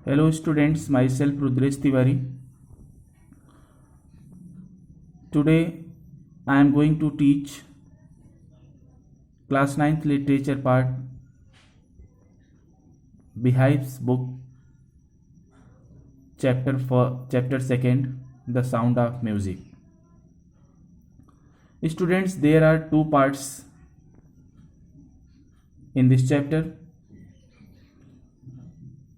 Hello students, myself Rudresh Tiwari. Today I am going to teach class 9th literature part, Beehive's book, chapter 2nd, The Sound of Music. Students, there are two parts in this chapter.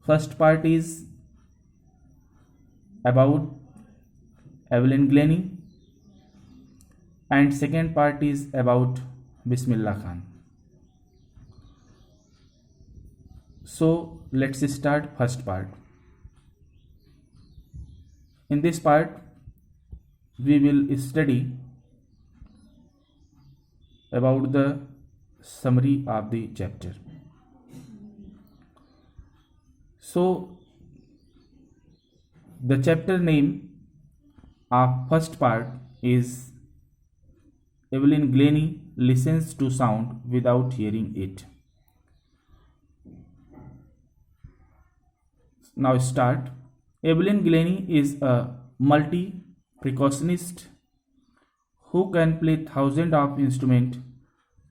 First part is about Evelyn Glennie and second part is about Bismillah Khan. So let's start first part. In this part we will study about the summary of the chapter. So the chapter name of first part is Evelyn Glennie listens to sound without hearing it. Now start. Evelyn Glennie is a multi-percussionist who can play thousands of instruments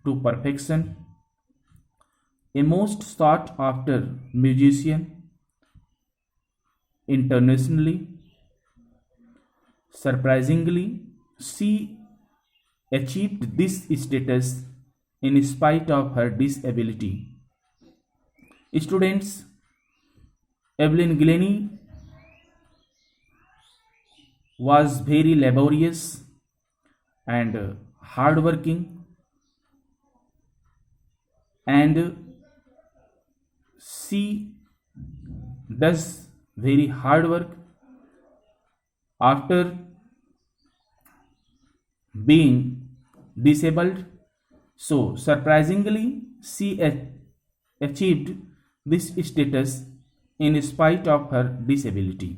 to perfection. A most sought after musician internationally. Surprisingly, she achieved this status in spite of her disability. Students, Evelyn Glennie was very laborious and hardworking, and she does very hard work. After being disabled, so surprisingly she achieved this status in spite of her disability.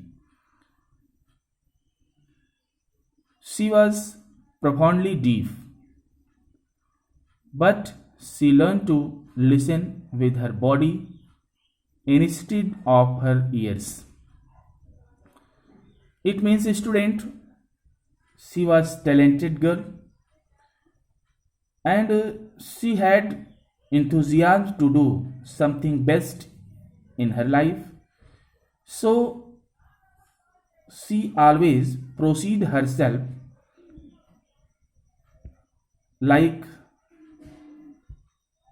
She was profoundly deaf, but she learned to listen with her body instead of her ears. It means, student, she was talented girl and she had enthusiasm to do something best in her life. So she always proceed herself like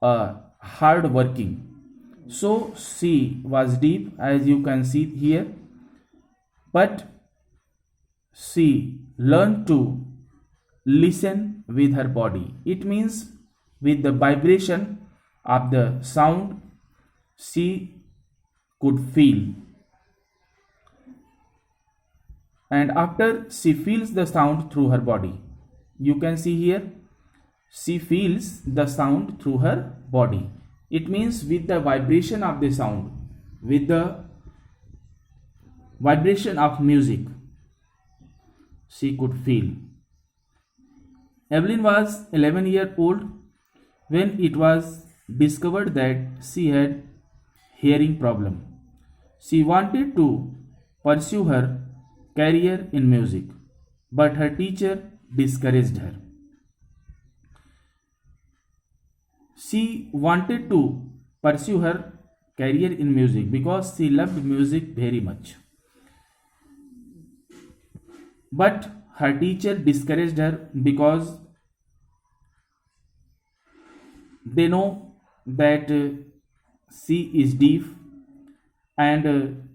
a hard working. So she was deep, as you can see here, but she learned to listen with her body. It means with the vibration of the sound she could feel, and after she feels the sound through her body. You can see here she feels the sound through her body. It means with the vibration of the sound, with the vibration of music, she could feel. Evelyn was 11 years old when it was discovered that she had hearing problem. She wanted to pursue her career in music, but her teacher discouraged her. She wanted to pursue her career in music because she loved music very much. But her teacher discouraged her because they know that she is deaf and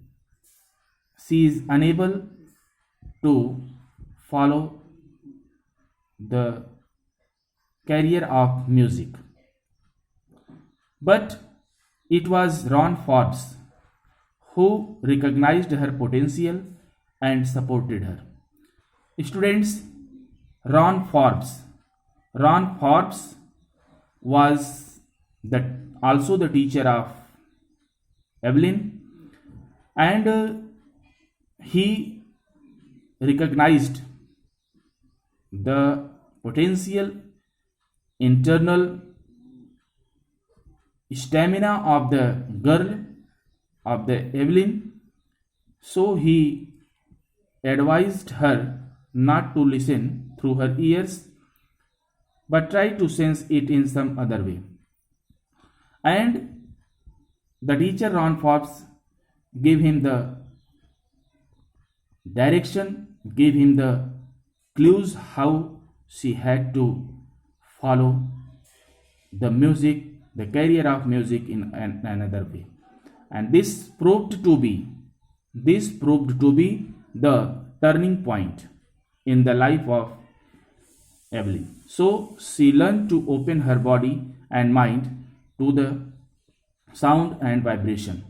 she is unable to follow the career of music. But it was Ron Forbes who recognized her potential and supported her. Students, Ron Forbes. Ron Forbes was also the teacher of Evelyn, and he recognized the potential internal stamina of the girl, of the Evelyn, So he advised her not to listen through her ears but try to sense it in some other way. And the teacher Ron Forbes gave him the direction, gave him the clues how she had to follow the music, the career of music in another way. And this proved to be the turning point in the life of Evelyn. So she learned to open her body and mind to the sound and vibration.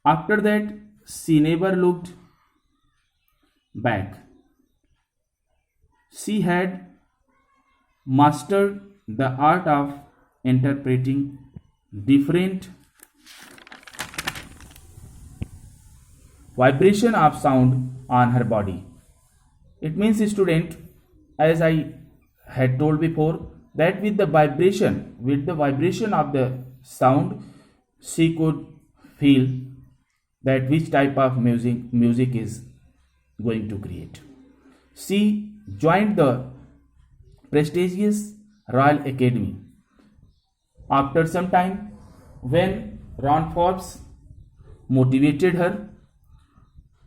After that, she never looked back. She had mastered the art of interpreting different vibration of sound on her body. It means, student, as I had told before, that with the vibration of the sound, she could feel that which type of music is going to create. She joined the prestigious Royal Academy. After some time, when Ron Forbes motivated her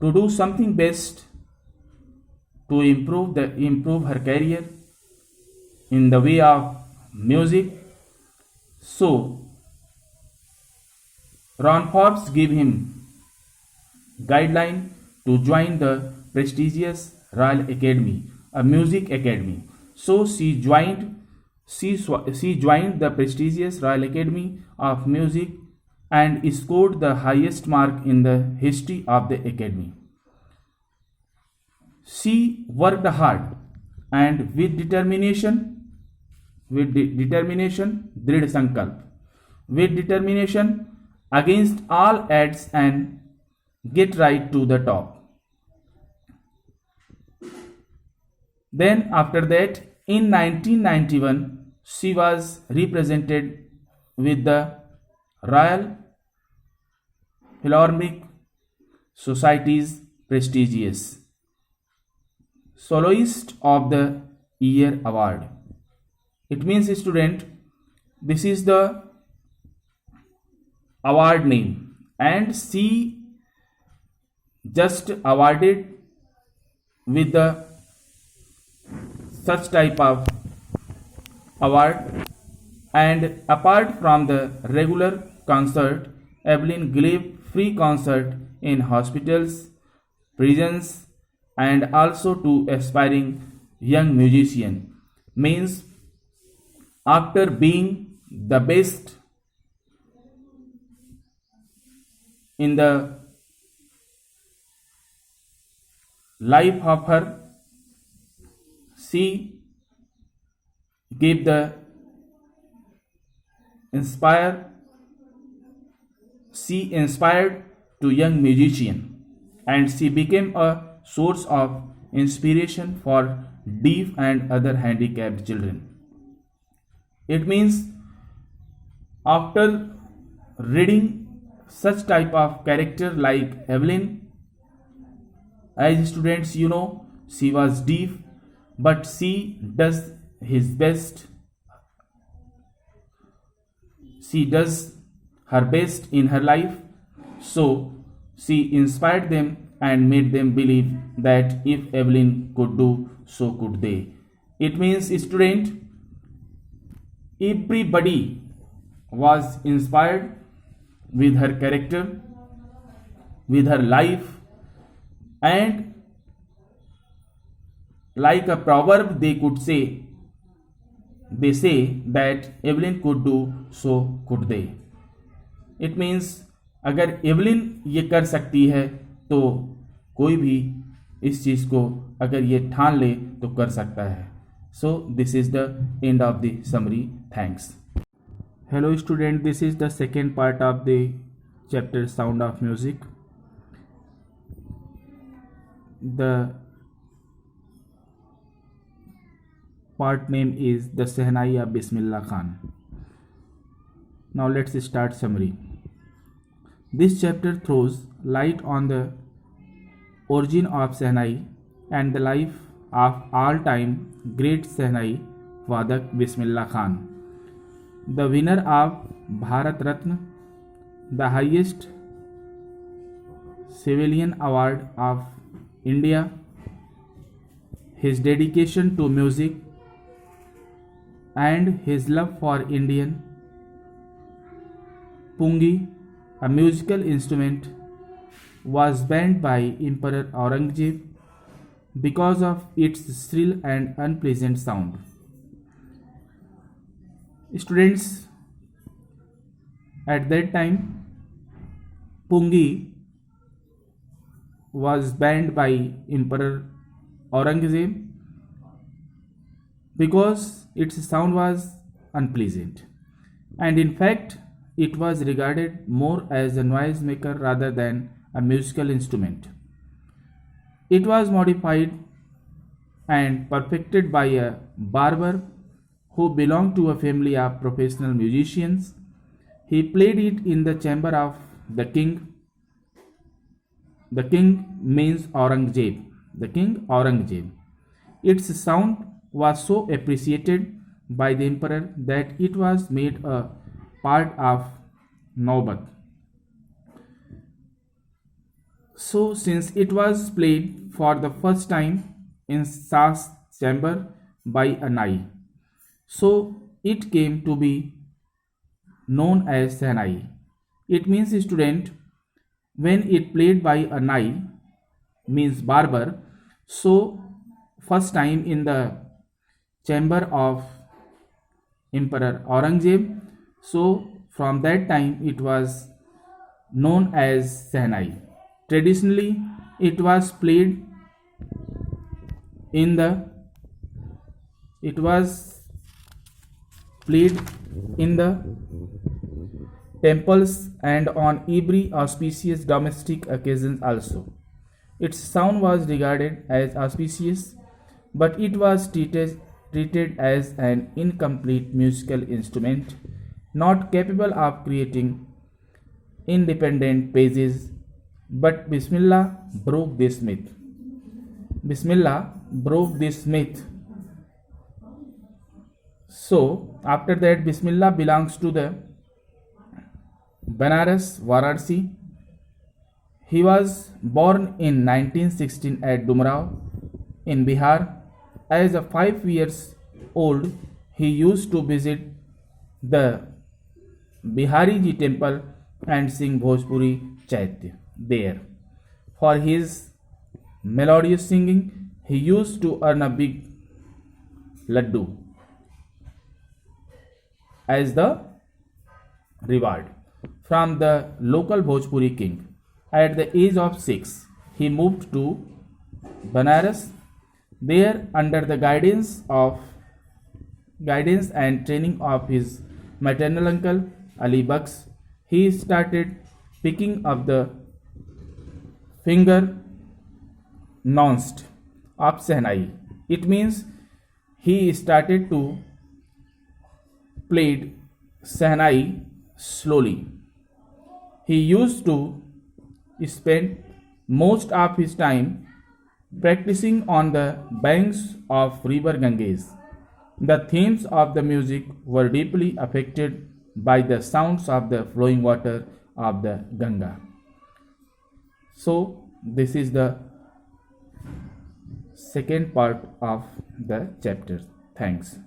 to do something best to improve her career in the way of music, so Ron Forbes gave him guideline to join the prestigious Royal Academy, a music academy. So she joined the prestigious Royal Academy of Music and scored the highest mark in the history of the academy. She worked hard and with determination, Drid Sankalp, with determination against all odds and get right to the top. Then after that, in 1991, she was represented with the Royal Philharmonic Society's prestigious Soloist of the Year award. It means, student, this is the award name, and she just awarded with the such type of award. And apart from the regular concert, Evelyn gave free concert in hospitals, prisons, and also to aspiring young musician. Means, after being the best in the life of her, she gave the she inspired to young musician, and she became a source of inspiration for deaf and other handicapped children. It means, after reading such type of character like Evelyn, as students, she was deaf, but she does his best. She does her best in her life. So she inspired them and made them believe that if Evelyn could do, so could they. It means, student, everybody was inspired with her character, with her life, and like a proverb they say that Evelyn could do, so could they. It means, अगर Evelyn ये कर सकती है तो कोई भी इस चीज़ को अगर ये ठान ले तो कर सकता है. So this is the end of the summary. Thanks. Hello student, this is the second part of the chapter Sound of Music. The part name is The Sehnai of Bismillah Khan. Now let's start summary. This chapter throws light on the origin of Sehnai and the life of all-time great Sehnai Vadak Bismillah Khan, the winner of Bharat Ratna, the highest civilian award of India. His dedication to music and his love for Indian pungi, a musical instrument, was banned by Emperor Aurangzeb because of its shrill and unpleasant sound. Students, at that time, pungi was banned by Emperor Aurangzeb because its sound was unpleasant, and in fact it was regarded more as a noise maker rather than a musical instrument. It was modified and perfected by a barber who belonged to a family of professional musicians. He played it in the chamber of the king. The king means Aurangzeb. The king Aurangzeb. Its sound was so appreciated by the emperor that it was made a part of Naubat. So, since it was played for the first time in Shah's chamber by a Nai, so it came to be known as Sehnai. It means student when it played by a Nai means barber. So first time in the chamber of Emperor Aurangzeb. So from that time it was known as Sehnai. Traditionally it was played in the it was played in the temples and on every auspicious domestic occasions also. Its sound was regarded as auspicious, but it was treated as an incomplete musical instrument, not capable of creating independent pages. But Bismillah broke this myth. Bismillah broke this myth. So, after that, Bismillah belongs to the Banaras, Varanasi. He was born in 1916 at Dumrao in Bihar. As a 5 years old, he used to visit the Bihari Ji temple and sing Bhojpuri Chaitya there. For his melodious singing, he used to earn a big laddu as the reward from the local Bhojpuri king. At the age of 6, he moved to Banaras. There, under the guidance and training of his maternal uncle Ali Baksh, he started picking up the finger nonst of Sehnai. It means he started to play Sehnai slowly. He used to spend most of his time practicing on the banks of river Ganges. The themes of the music were deeply affected by the sounds of the flowing water of the Ganga. So, this is the second part of the chapter. Thanks.